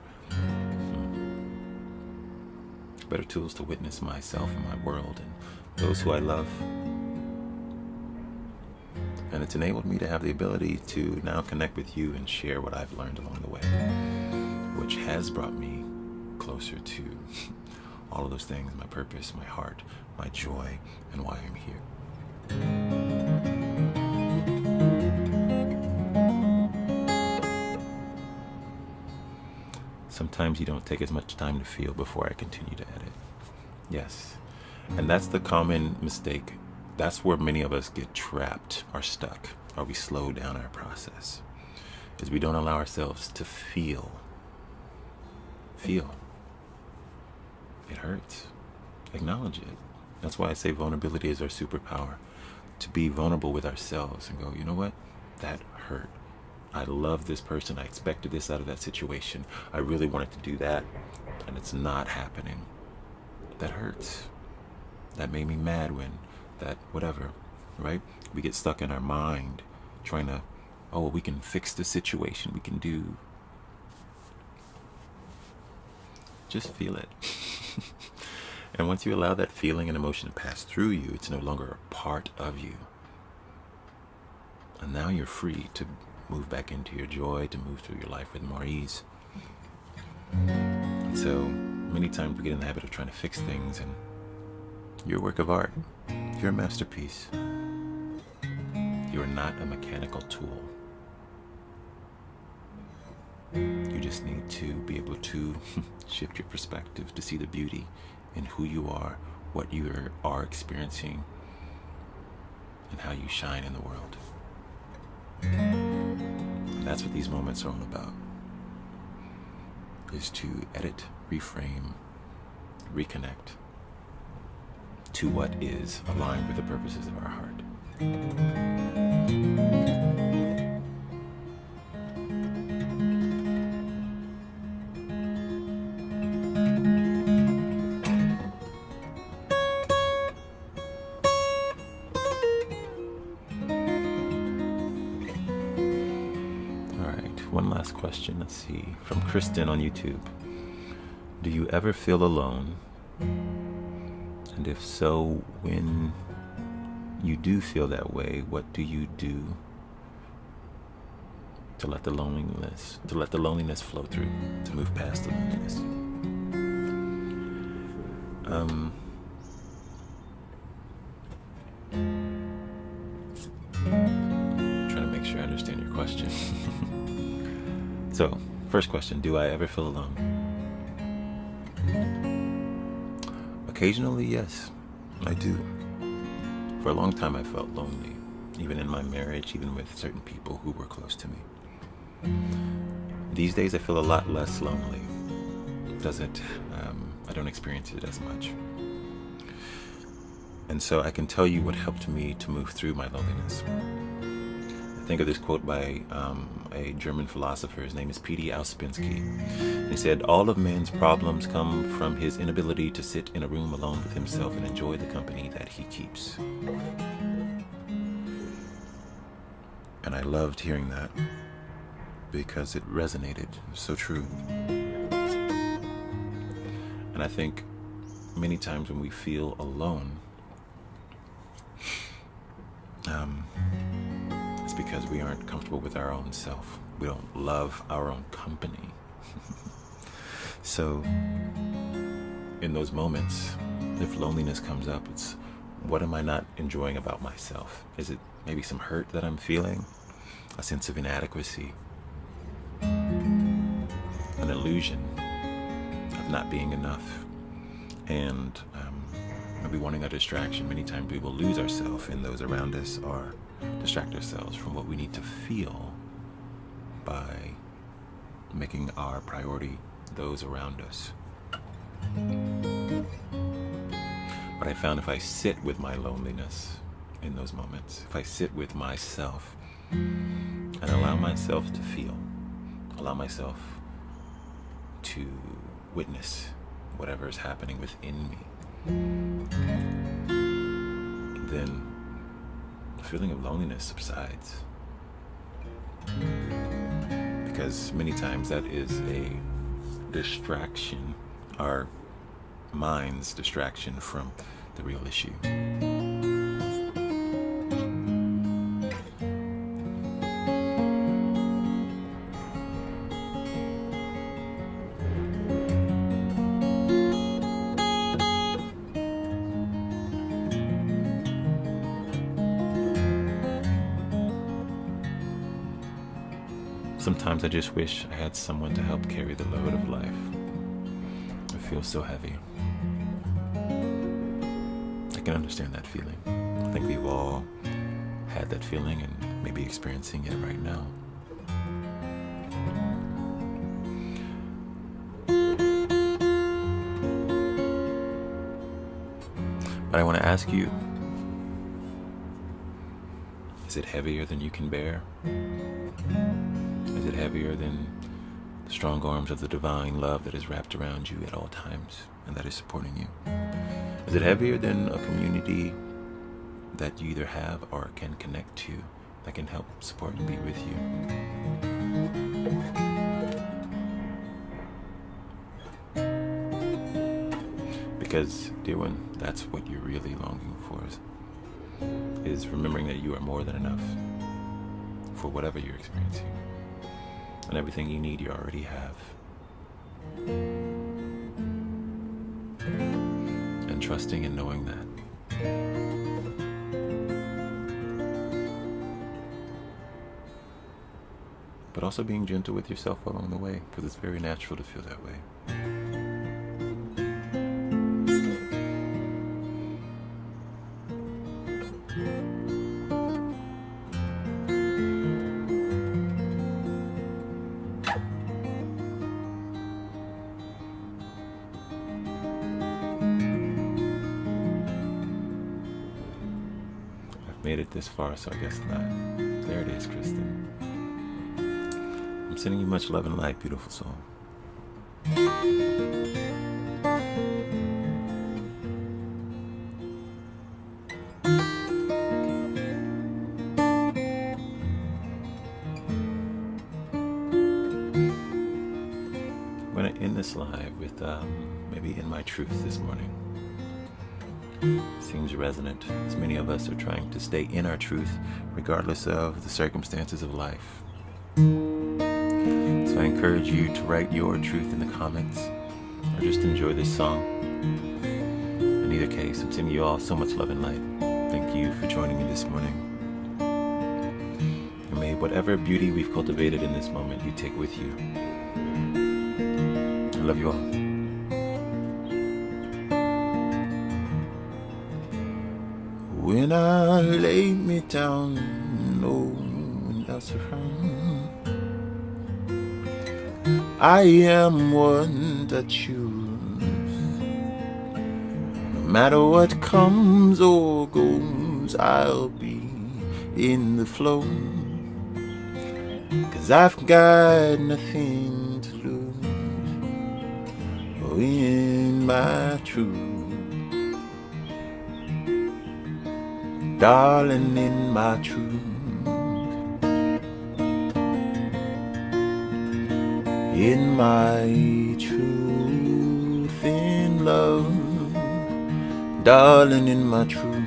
tools to witness myself and my world and those who I love. And it's enabled me to have the ability to now connect with you and share what I've learned along the way, which has brought me closer to all of those things, my purpose, my heart, my joy, and why I'm here. Sometimes you don't take as much time to feel before I continue to edit. Yes. And that's the common mistake. That's where many of us get trapped or stuck, or we slow down our process, is we don't allow ourselves to feel. Feel. It hurts. Acknowledge it. That's why I say vulnerability is our superpower. To be vulnerable with ourselves and go, you know what? That hurt. I love this person. I expected this out of that situation. I really wanted to do that, and it's not happening. That hurts. That made me mad when, that whatever, right? We get stuck in our mind trying to, oh, well, we can fix the situation. We can do. Just feel it. And once you allow that feeling and emotion to pass through you, it's no longer a part of you. And now you're free to move back into your joy, to move through your life with more ease. And so many times we get in the habit of trying to fix things, and you're a work of art. You're a masterpiece. You are not a mechanical tool. You just need to be able to shift your perspective to see the beauty in who you are, what you are experiencing, and how you shine in the world. And that's what these moments are all about, is to edit, reframe, reconnect to what is aligned with the purposes of our heart. One last question, let's see, from Kristen on YouTube. Do you ever feel alone? And if so, when you do feel that way, what do you do to let the loneliness flow through, to move past the loneliness? Trying to make sure I understand your question. So, first question, do I ever feel alone? Occasionally, yes, I do. For a long time, I felt lonely, even in my marriage, even with certain people who were close to me. These days, I feel a lot less lonely. I don't experience it as much. And so I can tell you what helped me to move through my loneliness. Think of this quote by a German philosopher. His name is P.D. Auspensky. He said, "All of man's problems come from his inability to sit in a room alone with himself and enjoy the company that he keeps." And I loved hearing that because it resonated. It was so true. And I think many times when we feel alone, it's because we aren't comfortable with our own self. We don't love our own company. So in those moments, if loneliness comes up, it's what am I not enjoying about myself? Is it maybe some hurt that I'm feeling? A sense of inadequacy? An illusion of not being enough? And maybe wanting a distraction. Many times we will lose ourselves and those around us, or distract ourselves from what we need to feel by making our priority those around us. But I found if I sit with my loneliness in those moments, if I sit with myself and allow myself to feel, allow myself to witness whatever is happening within me, then the feeling of loneliness subsides. Because many times that is a distraction, our mind's distraction from the real issue. Sometimes I just wish I had someone to help carry the load of life. It feels so heavy. I can understand that feeling. I think we've all had that feeling and maybe experiencing it right now. But I want to ask you, is it heavier than you can bear? Is it heavier than the strong arms of the divine love that is wrapped around you at all times and that is supporting you? Is it heavier than a community that you either have or can connect to that can help support and be with you? Because, dear one, that's what you're really longing for, is remembering that you are more than enough for whatever you're experiencing. And everything you need, you already have. And trusting and knowing that. but also being gentle with yourself along the way, because it's very natural to feel that way. Made it this far, so I guess not. There it is, Kristen. I'm sending you much love and light, beautiful soul. I'm going to end this live with maybe In My Truth this morning. Seems resonant, as many of us are trying to stay in our truth regardless of the circumstances of life. So I encourage you to write your truth in the comments or just enjoy this song. In either case, I'm sending you all so much love and light. Thank you for joining me this morning. And may whatever beauty we've cultivated in this moment you take with you. I love you all. When I lay me down, no one else around, I am one to choose. No matter what comes or goes, I'll be in the flow. 'Cause I've got nothing to lose. Oh, in my truth. Darling, in my truth, in my truth, in love, darling, in my truth.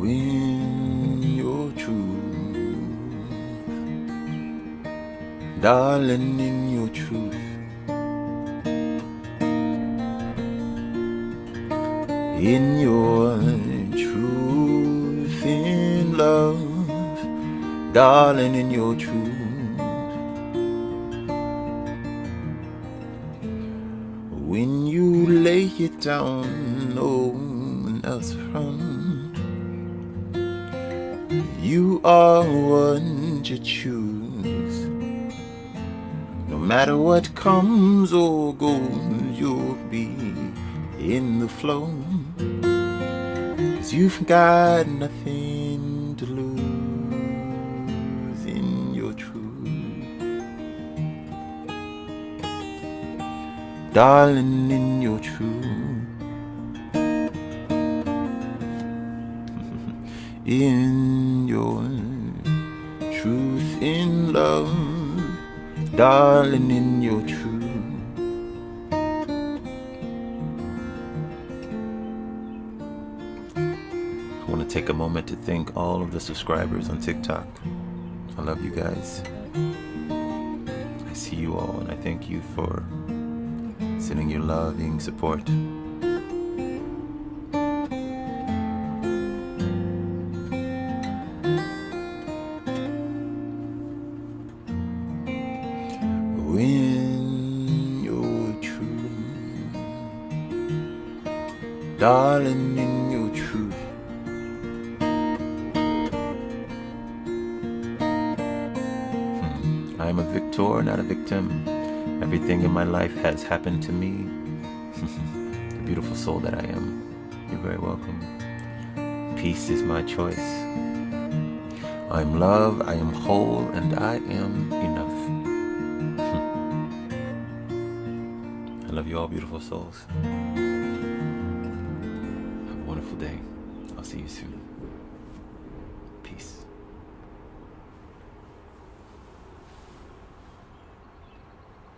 In your truth, darling, in your truth, in your truth, in love, darling, in your truth. When you lay it down, no one else around, you are one to choose. No matter what comes or goes, you'll be in the flow. 'Cause you've got nothing to lose in your truth. Darling, in your truth. In your truth, in love, darling, in your truth. I want to take a moment to thank all of the subscribers on TikTok. I love you guys. I see you all, and I thank you for sending your loving support. In your truth, darling, in your truth. I am a victor, not a victim. Everything in my life has happened to me. The beautiful soul that I am. You're very welcome. Peace is my choice. I'm love, I am whole, and I am enough. I love you all, beautiful souls. Have a wonderful day. I'll see you soon. Peace.